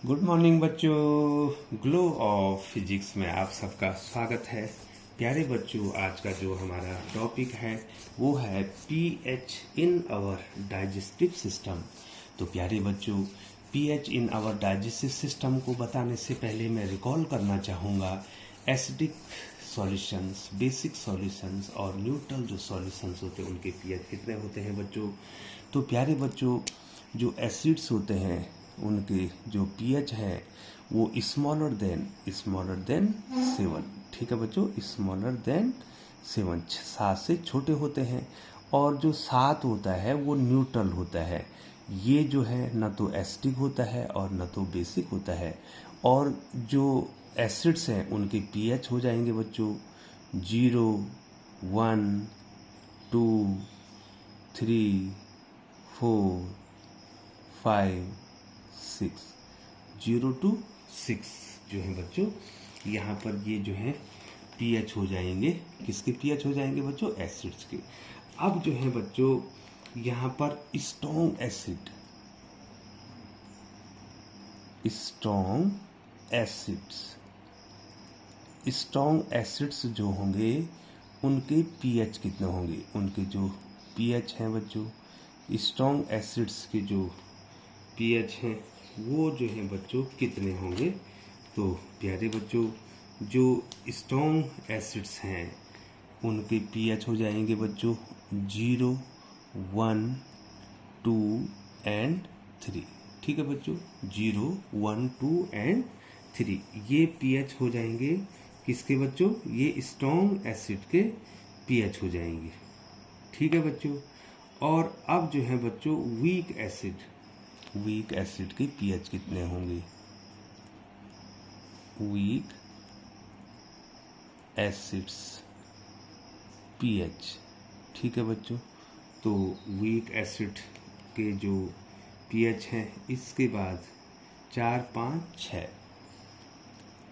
Good morning बच्चों। Glow of physics में आप सबका स्वागत है। प्यारे बच्चों, आज का जो हमारा टॉपिक है वो है pH in our digestive system. तो प्यारे बच्चों, pH in our digestive system को बताने से पहले मैं रिकॉल करना चाहूँगा एसिडिक सॉल्यूशंस, बेसिक सॉल्यूशंस और न्यूट्रल जो सॉल्यूशंस होते हैं उनके पीएच कितने होते हैं बच्चों। तो प्यारे बच्चों, जो एसिड्स होते हैं उनके जो पीएच है वो स्मॉलर देन 7। ठीक है बच्चों, स्मॉलर देन 7, 7 से छोटे होते हैं। और जो 7 होता है वो न्यूट्रल होता है। ये जो है न तो एसिडिक होता है और न तो बेसिक होता है। और जो एसिड्स हैं उनके पीएच हो जाएंगे बच्चों 0, 1, 2, 3, 4, 5, 6, 0 to 6 जो है बच्चों, यहाँ पर ये जो है पीएच हो जाएंगे। किसके पीएच हो जाएंगे बच्चों? एसिड्स के। अब जो है बच्चों यहाँ पर स्ट्रॉन्ग एसिड्स जो होंगे उनके पीएच कितने होंगे? उनके जो पीएच हैं बच्चों, स्ट्रॉन्ग एसिड्स के जो पीएच हैं वो जो है बच्चों कितने होंगे? तो प्यारे बच्चों, जो स्ट्रॉन्ग एसिड्स हैं उनके पीएच हो जाएंगे बच्चों 0, 1, 2 एंड 3। ठीक है बच्चों, 0, 1, 2 एंड 3 ये पीएच हो जाएंगे किसके बच्चों? ये स्ट्रॉन्ग एसिड के पीएच हो जाएंगे। ठीक है बच्चों। और अब जो है बच्चों वीक एसिड के पीएच कितने होंगे? Weak acids pH. ठीक है बच्चों, तो वीक एसिड के जो पीएच हैं इसके बाद 4, 5, 6,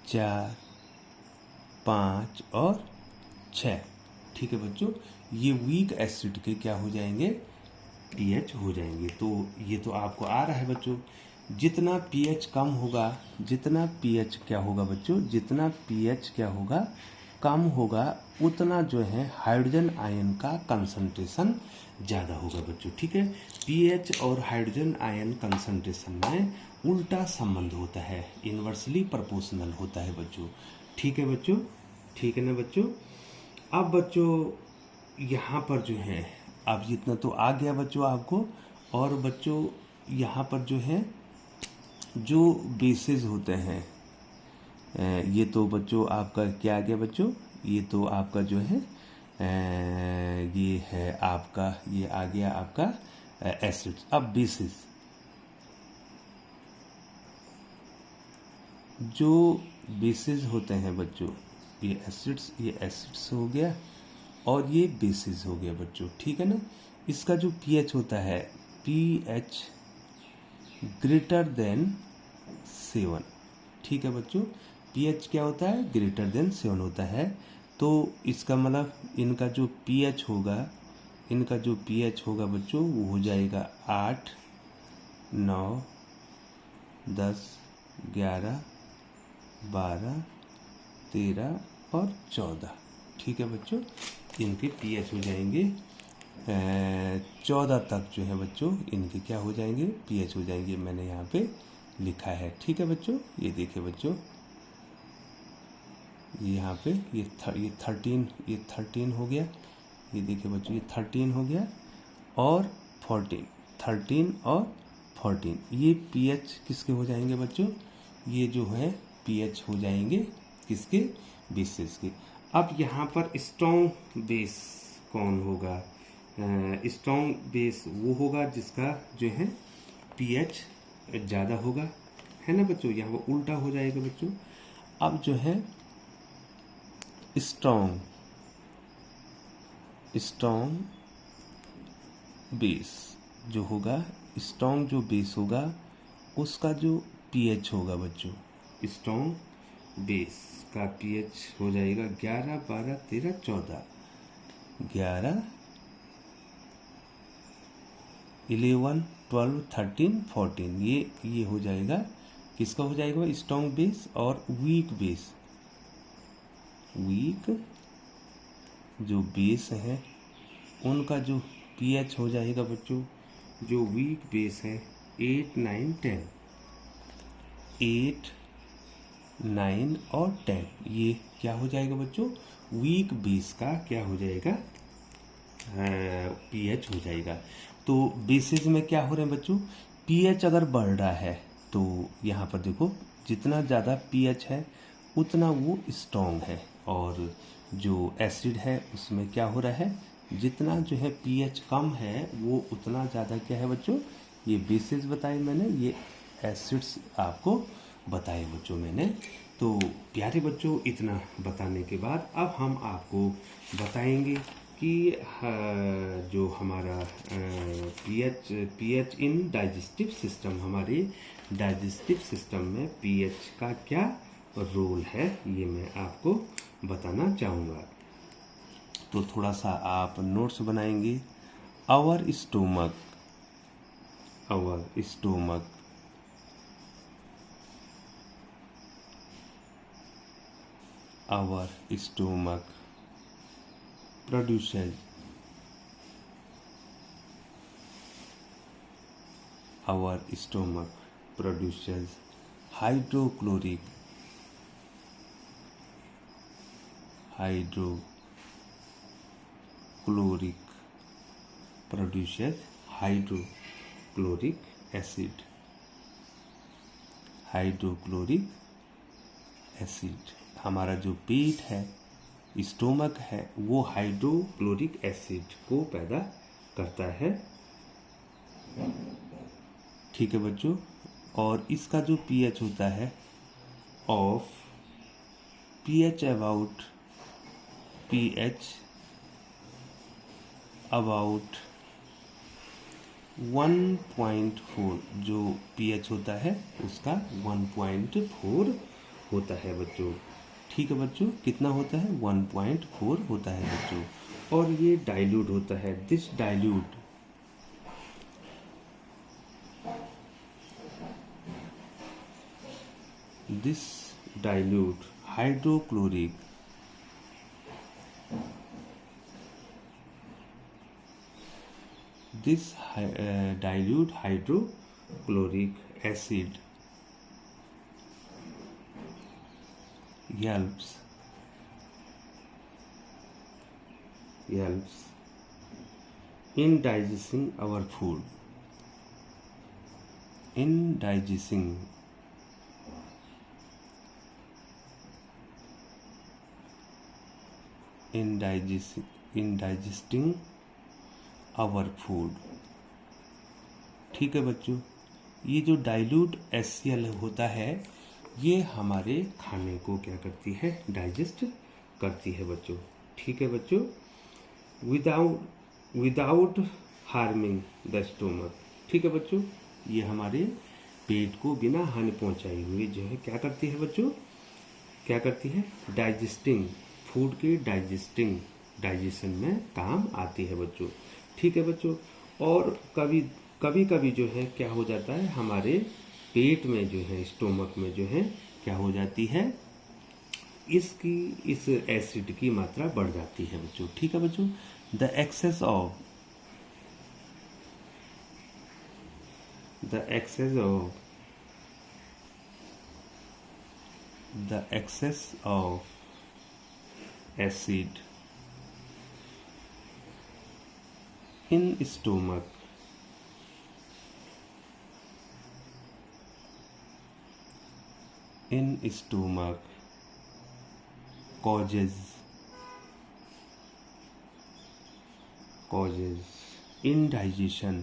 4, 5 और 6। ठीक है बच्चों, ये वीक एसिड के क्या हो जाएंगे? पीएच हो जाएंगे। तो ये तो आपको आ रहा है बच्चों। जितना पीएच कम होगा, जितना पीएच क्या होगा बच्चों? जितना पीएच क्या होगा? कम होगा, उतना जो है हाइड्रोजन आयन का कंसंट्रेशन ज़्यादा होगा बच्चों। ठीक है, पीएच और हाइड्रोजन आयन कंसंट्रेशन में उल्टा संबंध होता है, इन्वर्सली प्रोपोर्शनल होता है बच्चों। ठीक है बच्चों, ठीक है ना बच्चों। अब बच्चों यहाँ पर जो है, अब इतना तो आ गया बच्चों आपको। और बच्चों यहाँ पर जो है जो बेसिस होते हैं, ये तो बच्चों आपका क्या आ गया बच्चों? ये तो आपका जो है ये है आपका, ये आ गया आपका एसिड्स। अब बेसिस, जो बेसिस होते हैं बच्चों, ये एसिड्स हो गया और ये बेसिस हो गया बच्चों। ठीक है ना। इसका जो पीएच होता है, पीएच ग्रेटर देन 7। ठीक है बच्चों, पीएच क्या होता है? ग्रेटर देन 7 होता है। तो इसका मतलब इनका जो पीएच होगा बच्चों वो हो जाएगा 8, 9, 10, 11, 12, 13 और 14। ठीक है बच्चों, इनके पीएच हो जाएंगे 14 तक जो है बच्चों इनके क्या हो जाएंगे? पीएच हो जाएंगे। मैंने यहाँ पे लिखा है। ठीक है बच्चों, ये देखिए बच्चों, यहाँ पे ये 13 हो गया। ये देखिए बच्चों, ये 13 हो गया और 13 और 14 ये पीएच किसके हो जाएंगे बच्चों? ये जो है पीएच हो जाएंगे किसके? बेसिस के। अब यहाँ पर स्ट्रॉन्ग बेस कौन होगा? स्ट्रॉन्ग बेस वो होगा जिसका जो है पीएच ज़्यादा होगा, है ना बच्चों। यहाँ पर उल्टा हो जाएगा बच्चों। अब जो है स्ट्रॉन्ग बेस जो होगा, स्ट्रॉन्ग जो बेस होगा उसका जो पीएच होगा बच्चों, स्ट्रॉन्ग बेस का पीएच हो जाएगा 11, 12, 13, 14, 11, 11, 12, 13, 14। ये हो जाएगा किसका हो जाएगा? स्ट्रॉन्ग बेस और वीक बेस। वीक जो बेस है उनका जो पीएच हो जाएगा बच्चों, जो वीक बेस है 8, 9, 10, 8, 9 और 10, ये क्या हो जाएगा बच्चों? वीक बेस का क्या हो जाएगा? पीएच हो जाएगा। तो बेसिस में क्या हो रहे हैं बच्चों? पीएच अगर बढ़ रहा है तो यहाँ पर देखो जितना ज़्यादा पीएच है उतना वो स्ट्रॉन्ग है, और जो एसिड है उसमें क्या हो रहा है? जितना जो है पीएच कम है वो उतना ज़्यादा क्या है बच्चों? ये बेसिस बताए मैंने, ये एसिड्स आपको बताए बच्चों मैंने। तो प्यारे बच्चों, इतना बताने के बाद अब हम आपको बताएंगे कि जो हमारा पीएच इन डाइजेस्टिव सिस्टम, हमारे डाइजेस्टिव सिस्टम में पीएच का क्या रोल है, ये मैं आपको बताना चाहूँगा। तो थोड़ा सा आप नोट्स बनाएंगे। Our stomach, our stomach our stomach produces hydrochloric produces hydrochloric acid, हमारा जो पेट है, स्टोमक है, वो हाइड्रोक्लोरिक एसिड को पैदा करता है। ठीक है बच्चों, और इसका जो पीएच होता है ऑफ पीएच अबाउट 1.4, जो पीएच होता है उसका 1.4 होता है बच्चों। ठीक है बच्चों, कितना होता है? 1.4 होता है बच्चों। और ये डाइल्यूट होता है, this dilute hydrochloric acid helps in digesting our food, in digesting our food। ठीक है बच्चों, ये जो डाइल्यूट HCl होता है ये हमारे खाने को क्या करती है? डाइजेस्ट करती है बच्चों। ठीक है बच्चों, विदाउट हार्मिंग द स्टोमक। ठीक है बच्चों, ये हमारे पेट को बिना हानि पहुंचाए हुए जो है क्या करती है बच्चों? क्या करती है? डाइजेस्टिंग, फूड के डाइजेशन में काम आती है बच्चों। ठीक है बच्चों, और कभी जो है क्या हो जाता है? हमारे पेट में जो है, स्टोमक में जो है क्या हो जाती है? इस एसिड की मात्रा बढ़ जाती है बच्चों। ठीक है बच्चों, the excess of acid in stomach causes indigestion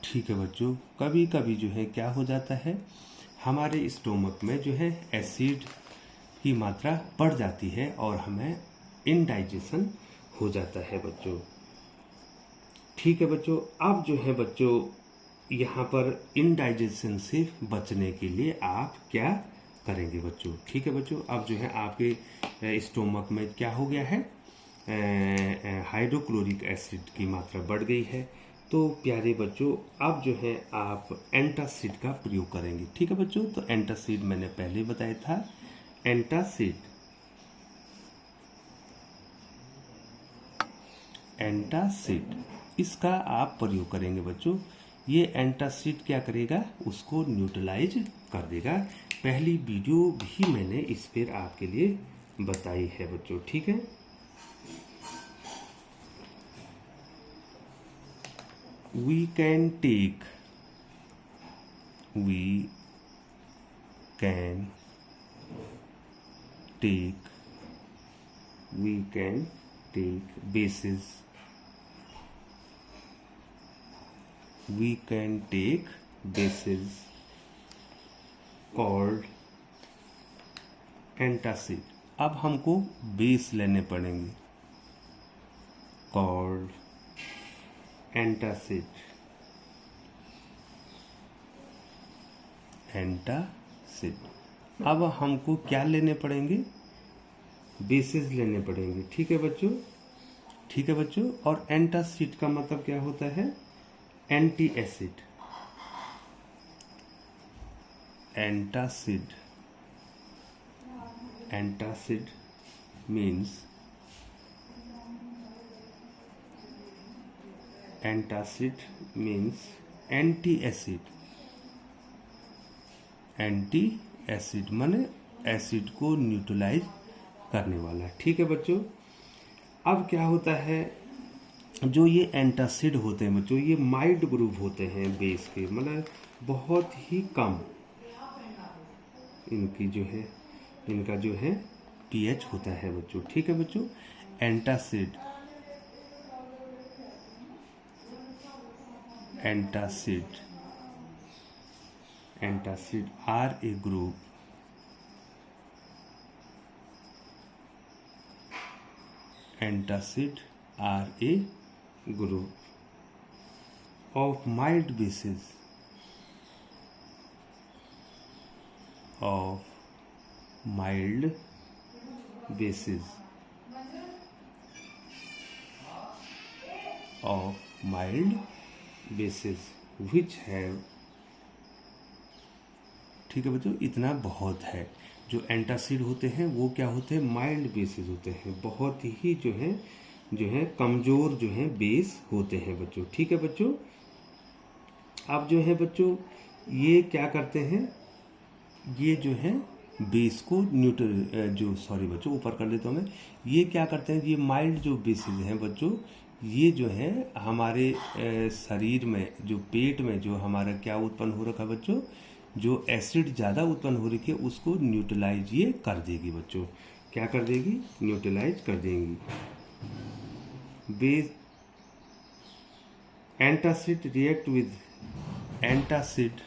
ठीक है बच्चों, कभी कभी जो है क्या हो जाता है? हमारे स्टोमक में जो है एसिड की मात्रा बढ़ जाती है और हमें इनडाइजेशन हो जाता है बच्चों। ठीक है बच्चों, अब जो है बच्चों यहाँ पर इनडाइजेशन से बचने के लिए आप क्या करेंगे बच्चों? ठीक है बच्चों, अब जो है आपके स्टोमक में क्या हो गया है? हाइड्रोक्लोरिक एसिड की मात्रा बढ़ गई है। तो प्यारे बच्चों अब जो है आप एंटासिड का प्रयोग करेंगे। ठीक है बच्चों, तो एंटासिड मैंने पहले बताया था। एंटासिड इसका आप प्रयोग करेंगे बच्चों। ये एंटासिड क्या करेगा, उसको न्यूट्रलाइज कर देगा। पहली वीडियो भी मैंने इस पर आपके लिए बताई है बच्चों। ठीक है, we can take bases, called antacid। अब हमको बेस लेने पड़ेंगे called एंटासिड। अब हमको क्या लेने पड़ेंगे, बेसिस लेने पड़ेंगे। ठीक है बच्चों, ठीक है बच्चों। और एंटासिड का मतलब क्या होता है, anti acid. Antacid means antacid means anti acid माने एसिड को न्यूट्रलाइज करने वाला। ठीक है बच्चों। अब क्या होता है, जो ये एंटासिड होते हैं बच्चों, ये माइल्ड ग्रुप होते हैं बेस के, मतलब बहुत ही कम इनकी जो है, इनका जो है pH होता है बच्चों। ठीक है बच्चों। Antacid are a group of mild bases which have, ठीक है बच्चों, इतना बहुत है। जो एंटासिड होते हैं वो क्या होते हैं, माइल्ड बेसिस होते हैं, बहुत ही जो है कमजोर जो है बेस होते हैं बच्चों। ठीक है बच्चों। अब जो है बच्चों ये क्या करते हैं, ये जो है बेस को ऊपर कर लेता हूँ मैं। ये क्या करते हैं, ये माइल्ड जो बेसिस हैं बच्चों, ये जो है हमारे शरीर में, जो पेट में जो हमारा क्या उत्पन्न हो रखा है बच्चों, जो एसिड ज़्यादा उत्पन्न हो रही है उसको न्यूट्रलाइज ये कर देगी बच्चों। क्या कर देगी, न्यूट्रलाइज कर देंगी। Base antacid react with antacid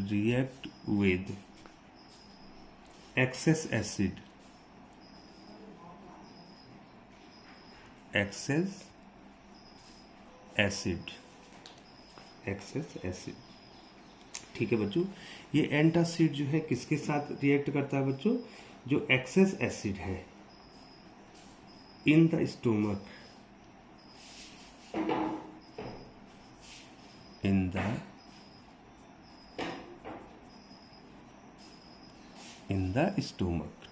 react with excess acid ठीक है बच्चों। ये एंटासिड जो है किसके साथ रिएक्ट करता है बच्चों, जो एक्सेस एसिड है इन द स्टोमक,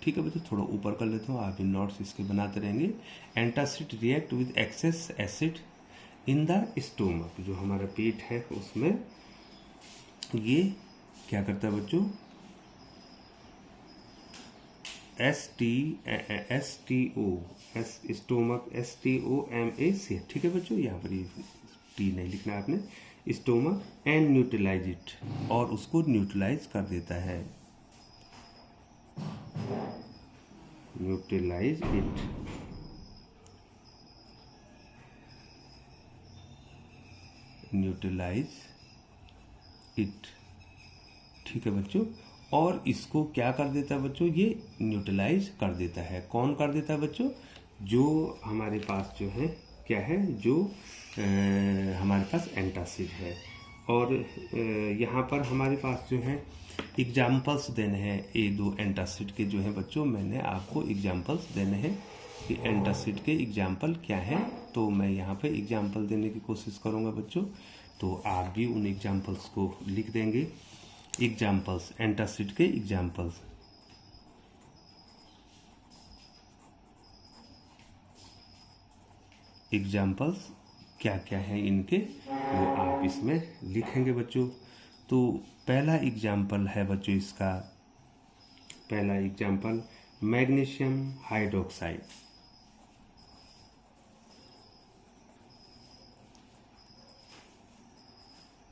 ठीक है बच्चों। थोड़ा ऊपर कर लेता हूँ, आप भी नोट्स इसके बनाते रहेंगे। Antacid react with excess acid in the stomach, जो हमारा पेट है उसमें ये क्या करता है बच्चों, स्टोमक STOMAC। ठीक है बच्चों, यहाँ पर ये टी नहीं लिखना आपने, स्टोमक एंड न्यूट्रलाइज इट, और उसको न्यूट्रलाइज कर देता है, न्यूट्रलाइज इट। ठीक है बच्चों। और इसको क्या कर देता है बच्चों, ये न्यूट्रलाइज कर देता है। कौन कर देता है बच्चों, जो हमारे पास जो है क्या है जो हमारे पास एंटासिड है। और यहाँ पर हमारे पास जो है एग्जाम्पल्स देने हैं, ये दो एंटासिड के जो है बच्चों, मैंने आपको एग्जाम्पल्स देने हैं कि एंटासिड के एग्जाम्पल क्या है। तो मैं यहाँ पे एग्जाम्पल देने की कोशिश करूँगा बच्चों, तो आप भी उन एग्जाम्पल्स को लिख देंगे। एग्जाम्पल्स, एंटासिड के एग्जाम्पल्स। एग्जाम्पल्स क्या क्या हैं इनके, वो आप इसमें लिखेंगे बच्चों। तो पहला एग्जाम्पल है बच्चों इसका, पहला example magnesium hydroxide.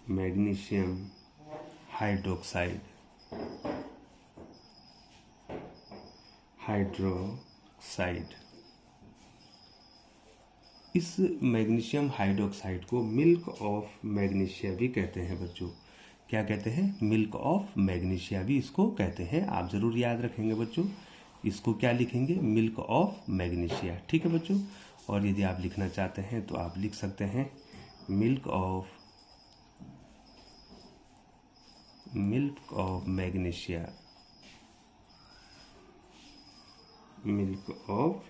Magnesium hydroxide, hydroxide. इस मैग्नीशियम हाइड्रोक्साइड को मिल्क ऑफ मैग्नीशिया भी कहते हैं बच्चों। क्या कहते हैं? मिल्क ऑफ मैग्नीशिया भी इसको कहते हैं। आप ज़रूर याद रखेंगे बच्चों, इसको क्या लिखेंगे? Milk of magnesia. ठीक है बच्चों। और यदि आप लिखना चाहते हैं तो आप लिख सकते हैं milk of magnesia, milk of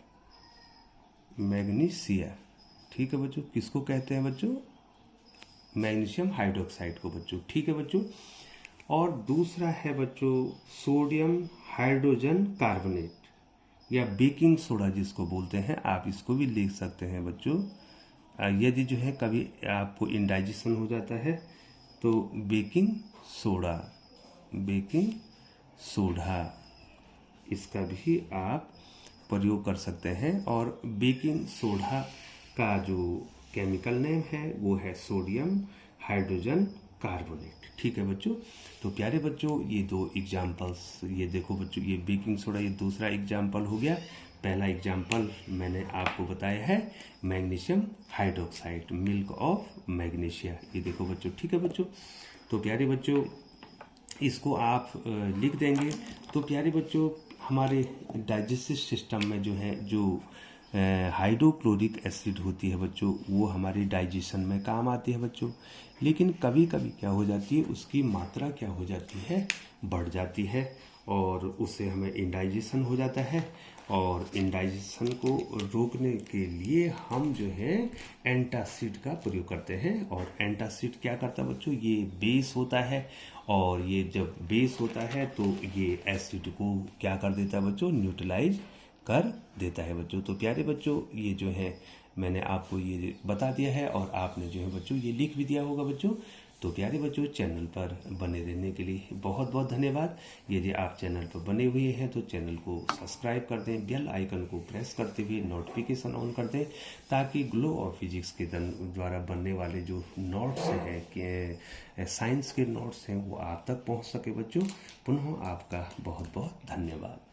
magnesia. ठीक है बच्चों। किसको कहते हैं बच्चों? मैग्नीशियम हाइड्रोक्साइड को बच्चों। ठीक है बच्चों। और दूसरा है बच्चों सोडियम हाइड्रोजन कार्बोनेट या बेकिंग सोडा जिसको बोलते हैं, आप इसको भी लिख सकते हैं बच्चों। यदि जो है कभी आपको इंडाइजेशन हो जाता है तो बेकिंग सोडा, बेकिंग सोडा इसका भी आप प्रयोग कर सकते हैं। और बेकिंग सोडा का जो केमिकल नेम है वो है सोडियम हाइड्रोजन कार्बोनेट। ठीक है बच्चों। तो प्यारे बच्चों, ये दो एग्जाम्पल्स, ये देखो बच्चों, ये बेकिंग सोडा ये दूसरा एग्जाम्पल हो गया। पहला एग्जाम्पल मैंने आपको बताया है magnesium hydroxide, milk of magnesia. ये देखो बच्चों। ठीक है बच्चों। तो प्यारे बच्चों, इसको आप लिख देंगे। तो प्यारे बच्चों, हमारे डाइजेस्टिव सिस्टम में जो है जो हाइड्रोक्लोरिक एसिड होती है बच्चों, वो हमारी डाइजेशन में काम आती है बच्चों। लेकिन कभी कभी क्या हो जाती है, उसकी मात्रा क्या हो जाती है, बढ़ जाती है और उससे हमें इंडाइजेशन हो जाता है। और इंडाइजेशन को रोकने के लिए हम जो है एंटासिड का प्रयोग करते हैं। और एंटासिड क्या करता है बच्चों? ये बेस होता है और ये जब बेस होता है तो ये एसिड को क्या कर देता है बच्चों? न्यूट्रलाइज कर देता है बच्चों। तो प्यारे बच्चों, ये जो है मैंने आपको ये बता दिया है और आपने जो है बच्चों ये लिख भी दिया होगा बच्चों। तो प्यारे बच्चों, चैनल पर बने रहने के लिए बहुत बहुत धन्यवाद। यदि आप चैनल पर बने हुए हैं तो चैनल को सब्सक्राइब कर दें, बेल आइकन को प्रेस करते हुए नोटिफिकेशन ऑन कर दें, ताकि ग्लो ऑफ फिजिक्स के द्वारा बनने वाले जो नोट्स हैं कि साइंस के नोट्स हैं वो आप तक पहुंच सके बच्चों। पुनः आपका बहुत बहुत धन्यवाद।